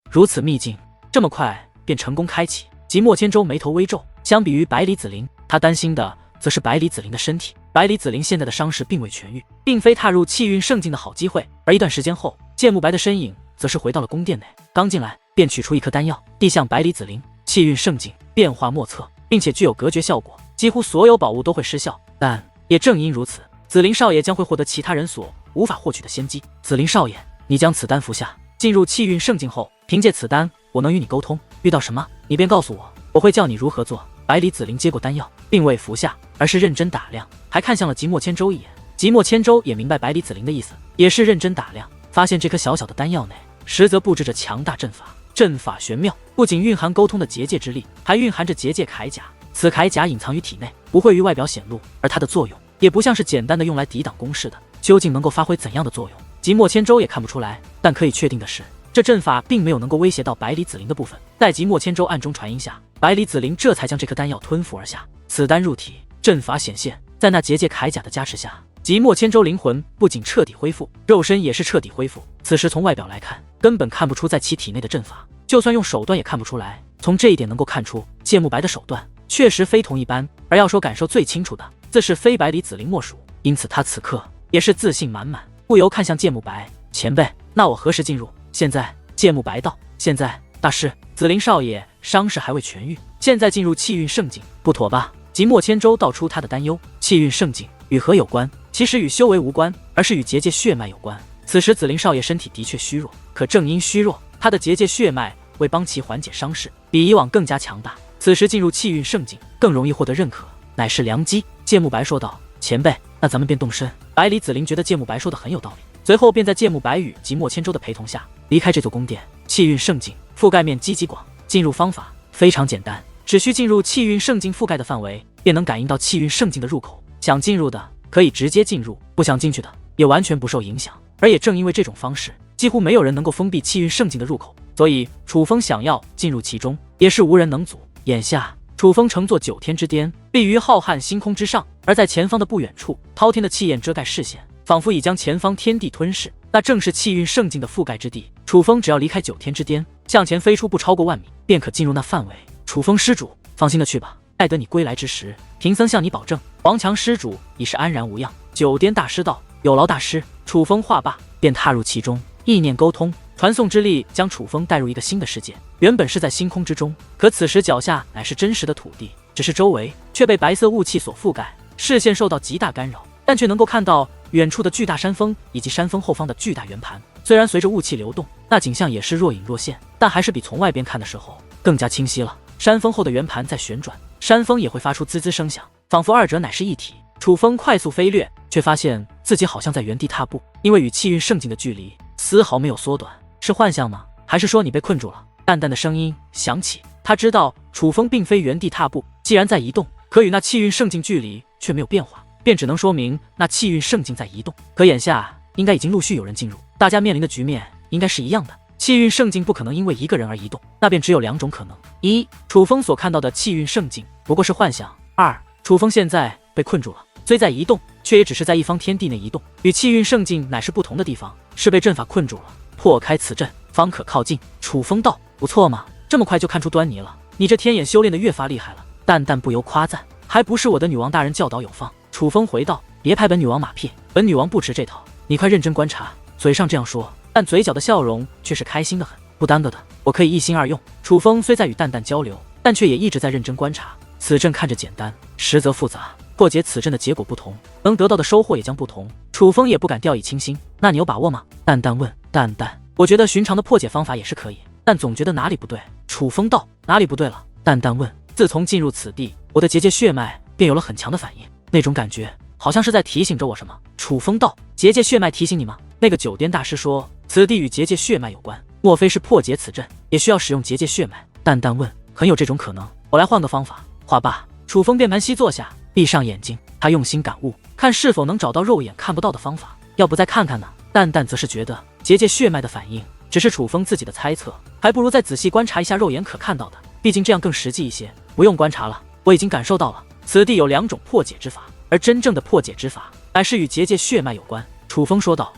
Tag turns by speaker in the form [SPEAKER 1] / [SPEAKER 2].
[SPEAKER 1] 如此秘境，这么快便成功开启。即墨千舟眉头微皱，相比于百里子陵，他担心的则是百里子陵的身体。百里子陵现在的伤势并未痊愈，并非踏入气运圣境的好机会。而一段时间后，剑慕白的身影则是回到了宫殿内，刚进来便取出一颗丹药，递向百里子陵。气运圣境变化莫测，并且具有隔绝效果，几乎所有宝物都会失效。但也正因如此，紫菱少爷将会获得其他人所无法获取的先机。紫菱少爷，你将此丹服下，进入气运圣境后，凭借此丹，我能与你沟通，遇到什么你便告诉我，我会教你如何做。百里子陵接过丹药，并未服下，而是认真打量，还看向了即墨千舟一眼。即墨千舟也明白百里子陵的意思，也是认真打量，发现这颗小小的丹药内实则布置着强大阵法，阵法玄妙，不仅蕴含沟通的结界之力，还蕴含着结界铠甲。此铠甲隐藏于体内，不会于外表显露，而它的作用也不像是简单的用来抵挡攻势的，究竟能够发挥怎样的作用，即墨千舟也看不出来。但可以确定的是，这阵法并没有能够威胁到百里子陵的部分。在即墨千舟暗中传音下，百里子陵这才将这颗丹药吞服而下。此丹入体，阵法显现，在那结界铠甲的加持下，即墨千舟灵魂不仅彻底恢复，肉身也是彻底恢复。此时从外表来看，根本看不出在其体内的阵法，就算用手段也看不出来。从这一点能够看出，剑慕白的手段确实非同一般。而要说感受最清楚的，自是非百里子陵莫属。因此他此刻也是自信满满，不由看向剑慕白：前辈，那我何时进入？现在。剑慕白道：现在。大师，紫菱少爷伤势还未痊愈，现在进入气运圣境不妥吧？即墨千舟道出他的担忧。气运圣境与何有关？其实与修为无关，而是与结界血脉有关。此时紫菱少爷身体的确虚弱，可正因虚弱，他的结界血脉为帮其缓解伤势，比以往更加强大。此时进入气运圣境，更容易获得认可，乃是良机。剑慕白说道：前辈，那咱们便动身。百里子陵觉得剑慕白说的很有道理，随后便在剑慕白与即墨千舟的陪同下离开这座宫殿。气运圣境覆盖面积极广，进入方法非常简单，只需进入气运圣境覆盖的范围，便能感应到气运圣境的入口。想进入的可以直接进入，不想进去的也完全不受影响。而也正因为这种方式，几乎没有人能够封闭气运圣境的入口，所以楚风想要进入其中也是无人能阻。眼下楚风乘坐9天之巅，立于浩瀚星空之上，而在前方的不远处，滔天的气焰遮盖视线，仿佛已将前方天地吞噬，那正是气运圣境的覆盖之地。楚风只要离开9天之巅，向前飞出不超过10000米，便可进入那范围。楚风施主，放心的去吧，待得你归来之时，贫僧向你保证，王强施主已是安然无恙。9颠大师道：有劳大师。楚风话罢，便踏入其中，意念沟通，传送之力将楚风带入一个新的世界。原本是在星空之中，可此时脚下乃是真实的土地，只是周围却被白色雾气所覆盖，视线受到极大干扰，但却能够看到远处的巨大山峰以及山峰后方的巨大圆盘。虽然随着雾气流动，那景象也是若隐若现，但还是比从外边看的时候更加清晰了。山峰后的圆盘在旋转，山峰也会发出滋滋声响，仿佛二者乃是一体。楚风快速飞掠，却发现自己好像在原地踏步，因为与气运圣境的距离丝毫没有缩短。是幻象吗？还是说你被困住了？淡淡的声音响起，他知道楚风并非原地踏步，既然在移动，可与那气运圣境距离却没有变化，便只能说明那气运圣境在移动。可眼下应该已经陆续有人进入，大家面临的局面应该是一样的。气运圣境不可能因为一个人而移动，那便只有2种可能：一，楚风所看到的气运圣境不过是幻象；二，楚风现在被困住了，虽在移动，却也只是在一方天地内移动，与气运圣境乃是不同的地方，是被阵法困住了，破开此阵方可靠近。楚风道：不错嘛，这么快就看出端倪了，你这天眼修炼的越发厉害了。淡淡不由夸赞，还不是我的女王大人教导有方。楚风回道：别拍本女王马屁，本女王不吃这套，你快认真观察。嘴上这样说，但嘴角的笑容却是开心的很。不耽搁的，我可以一心二用。楚风虽在与淡淡交流，但却也一直在认真观察。此阵看着简单，实则复杂，破解此阵的结果不同，能得到的收获也将不同。楚风也不敢掉以轻心。那你有把握吗？淡淡问。淡淡，我觉得寻常的破解方法也是可以，但总觉得哪里不对。楚风道：哪里不对了？淡淡问。自从进入此地，我的结界血脉便有了很强的反应，那种感觉好像是在提醒着我什么。楚风道：结界血脉提醒你吗？那个9颠大师说此地与结界血脉有关，莫非是破解此阵也需要使用结界血脉？淡淡问。很有这种可能，我来换个方法。话罢，楚风便盘膝坐下，闭上眼睛，他用心感悟，看是否能找到肉眼看不到的方法。要不再看看呢？淡淡则是觉得结界血脉的反应只是楚风自己的猜测，还不如再仔细观察一下肉眼可看到的，毕竟这样更实际一些。不用观察了，我已经感受到了，此地有2种破解之法，而真正的破解之法乃是与结界血脉有关。楚风说道。